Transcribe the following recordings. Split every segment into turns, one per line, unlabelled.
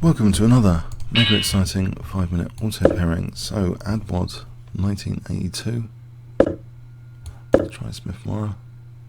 Welcome to another mega exciting 5-minute auto pairing. So adwod 1982. Let's try Smith-Morra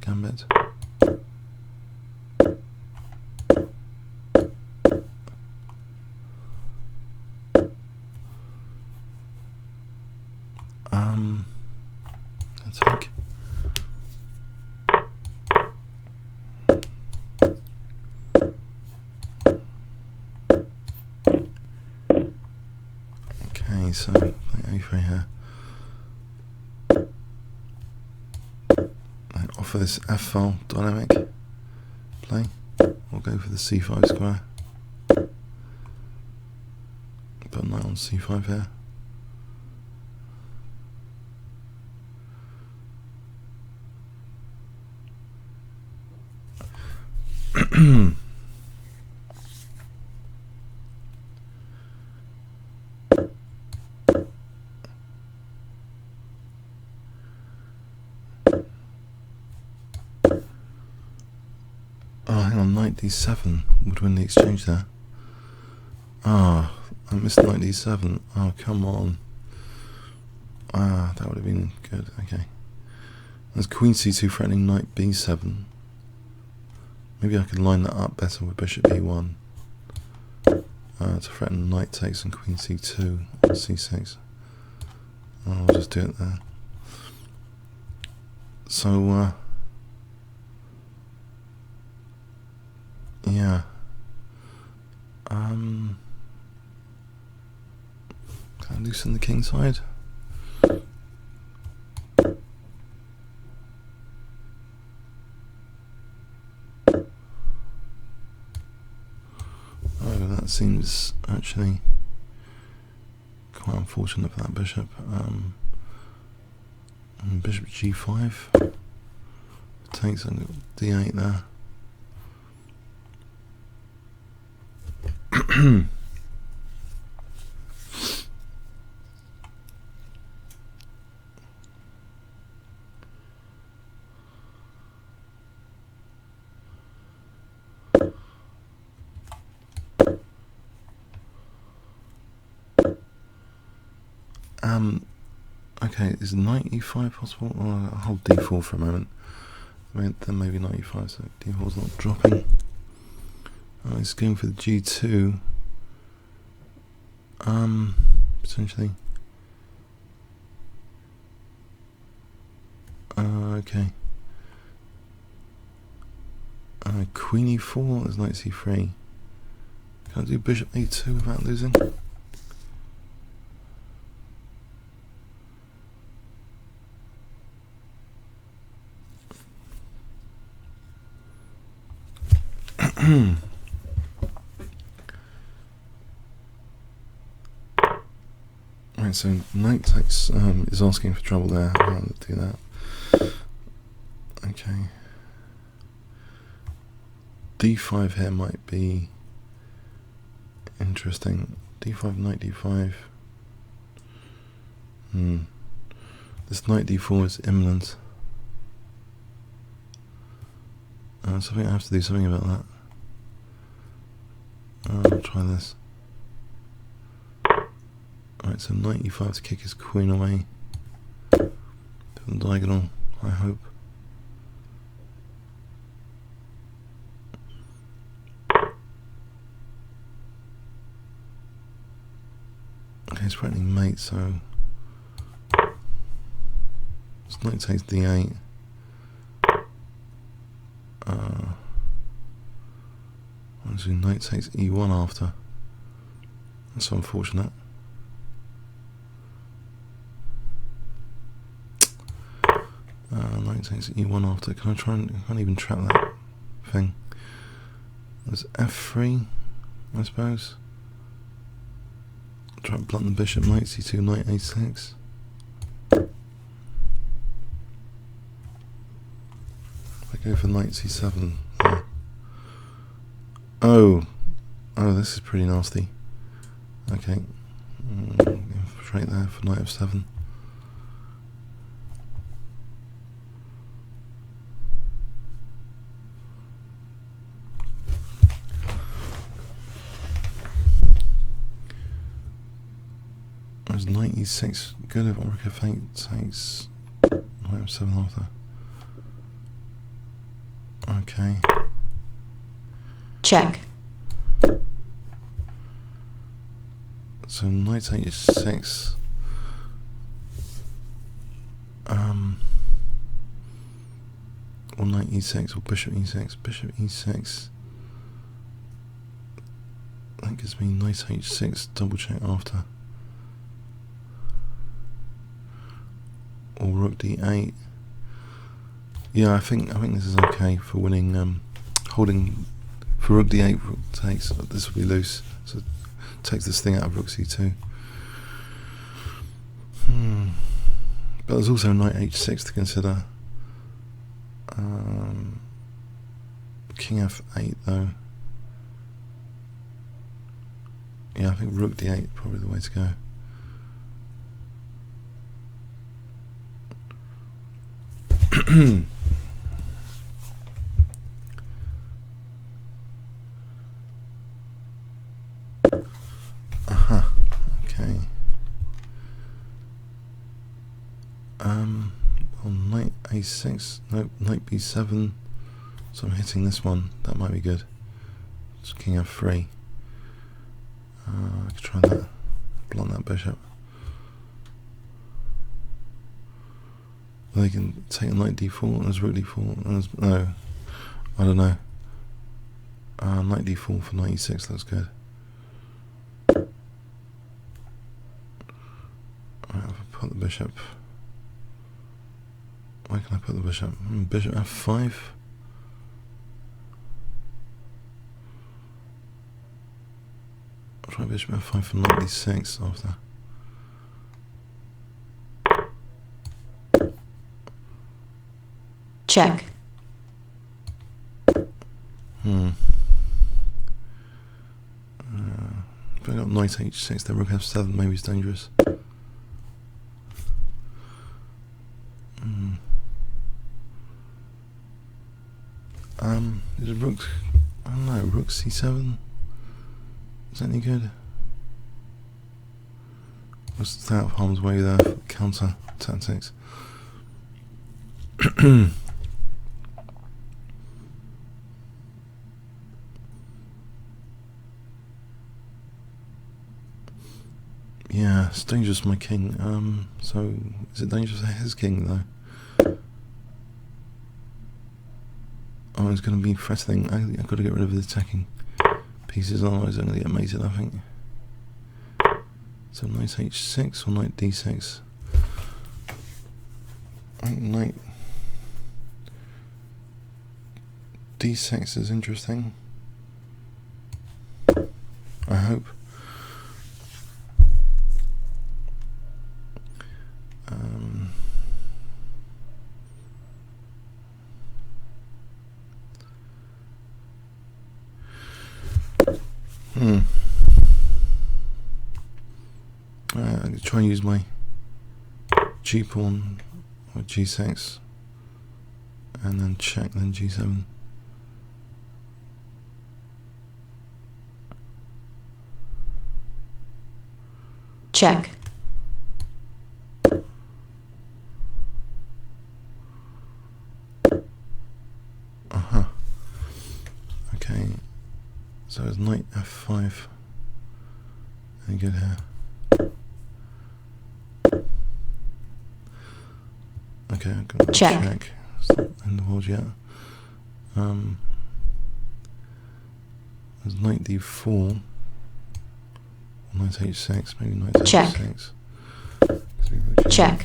gambit. Attack. Okay, so A3 here. I offer this F file dynamic play. We'll go for the C5 square. Put a knight on C5 here. Oh, hang on, knight D7 would win the exchange there. Ah, I missed knight D7. Oh, come on. Ah, that would have been good. Okay. There's queen C2 threatening knight B7. Maybe I could line that up better with bishop E1 to threaten knight takes and queen C2 on C6. I'll just do it there. So, yeah. Can I loosen the king side? Oh, that seems actually quite unfortunate for that bishop. Bishop G5 takes a D8 there. Okay, is knight E5 possible? Or I'll hold D4 for a moment. Then maybe knight E5, so D4's not dropping. Oh, he's going for the G2. Potentially. Okay. Queen E4 is knight C3. Can I do bishop A2 without losing? Right, so knight takes is asking for trouble there. I'll do that. Okay. D5 here might be interesting. D5, knight D5. This knight D4 is imminent. So I think I have to do something about that. I'll try this. Alright, so knight E5 to kick his queen away. To the diagonal, I hope. Okay, it's threatening mate, so this knight takes D8. So knight takes E1 after. That's unfortunate. Knight takes E1 after. Can I try and I can't even trap that thing. There's F3, I suppose. Try and blunt the bishop, knight C2, knight A6. If I go for knight C7. Oh, this is pretty nasty. Okay, straight there for knight F7. was knight e6 good if Orica fate takes knight f7 after. Okay.
Check.
So knight h6. Or knight e6 or bishop e6. Bishop e6. That gives me knight h6. Double check after. Or rook d8. Yeah, I think this is okay for winning. Holding for rook d8. Rook takes. This will be loose. So it takes this thing out of rook c2. But there's also knight h6 to consider. King f8 though. Yeah, I think rook d8 probably the way to go. Okay. On knight a6, nope, knight b7. So I'm hitting this one. That might be good. It's king f3. I could try that. Blunt that bishop. They can take knight d4 and there's rook d4 and there's, no, I don't know. Knight d4 for knight e6 looks good. Alright, if I put the bishop, where can I put the bishop? Bishop f5. I'll try bishop f5 for knight d6 after.
Check.
If I got knight h6, then rook f7 maybe it's dangerous. Is rook, I don't know, rook c7? Is that any good? Let's stay out of harm's way there for counter tactics. Yeah, it's dangerous for my king. So is it dangerous for his king though? Oh, it's going to be threatening. I've got to get rid of the attacking pieces, otherwise I'm going to get mated, I think. So knight h6 or knight d6. I think knight d6 is interesting. I hope. I'm going to try and use my g pawn or g6 and then check, then g7.
Check.
Okay, so it's knight f5. Any good here? Okay, I'm going to check. It's not in the world yet. There's knight d4. Knight h6, maybe knight h6.
Check.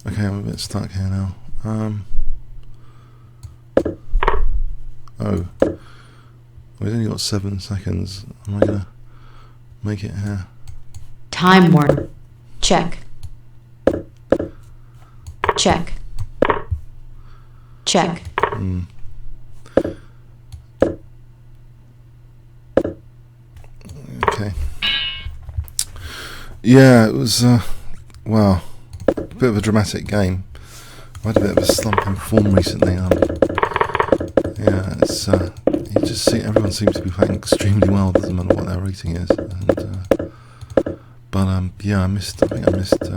Okay, I'm a bit stuck here now. Oh, we've only got 7 seconds. Am I gonna make it here?
Time warp. Check. Check. Check.
Yeah, it was, well, a bit of a dramatic game. I had a bit of a slump in form recently. Yeah, it's, you just see everyone seems to be playing extremely well, doesn't matter what their rating is. And, but, yeah, I think I missed,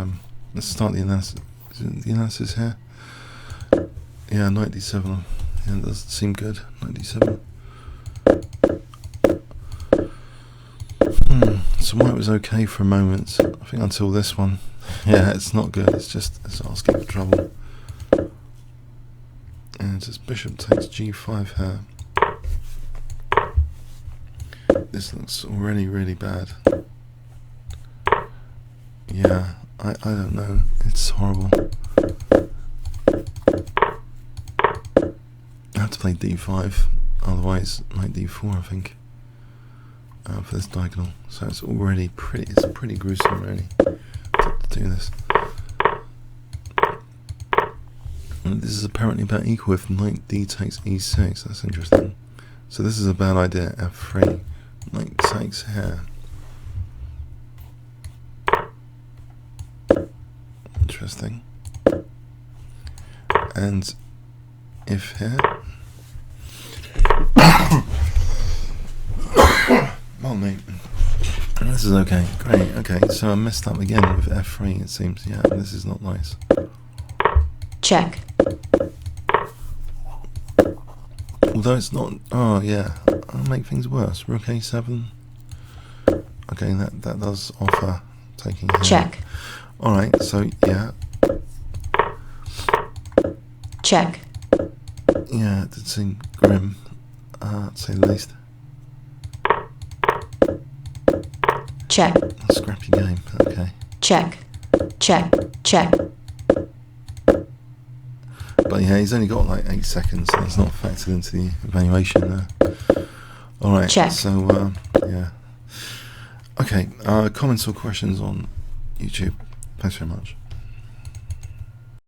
let's start the analysis. Is it the analysis here? Yeah, knight d7. Yeah, that does seem good. Knight d7. So white was okay for a moment, I think, until this one. Yeah, it's not good, it's asking for trouble. And just bishop takes g5 here. This looks already really bad. Yeah, I don't know, it's horrible. I have to play d5, otherwise knight d4 I think. For this diagonal, so it's already pretty gruesome really to do this. And this is apparently about equal if knight d takes e6. That's interesting. So this is a bad idea. f3, knight takes here. Interesting. And if here. Oh mate, this is okay, great, okay, so I messed up again with f3 it seems, yeah, this is not nice.
Check.
Although it's not, oh yeah, I'll make things worse, rook a7. Okay, that does offer taking here.
Check.
Alright, so yeah.
Check.
Yeah, it did seem grim, to say the least.
Check.
A scrappy game, okay.
Check. Check. Check.
But yeah, he's only got like 8 seconds, so it's not factored into the evaluation there. Alright,
Check.
so yeah. Okay, comments or questions on YouTube? Thanks very much.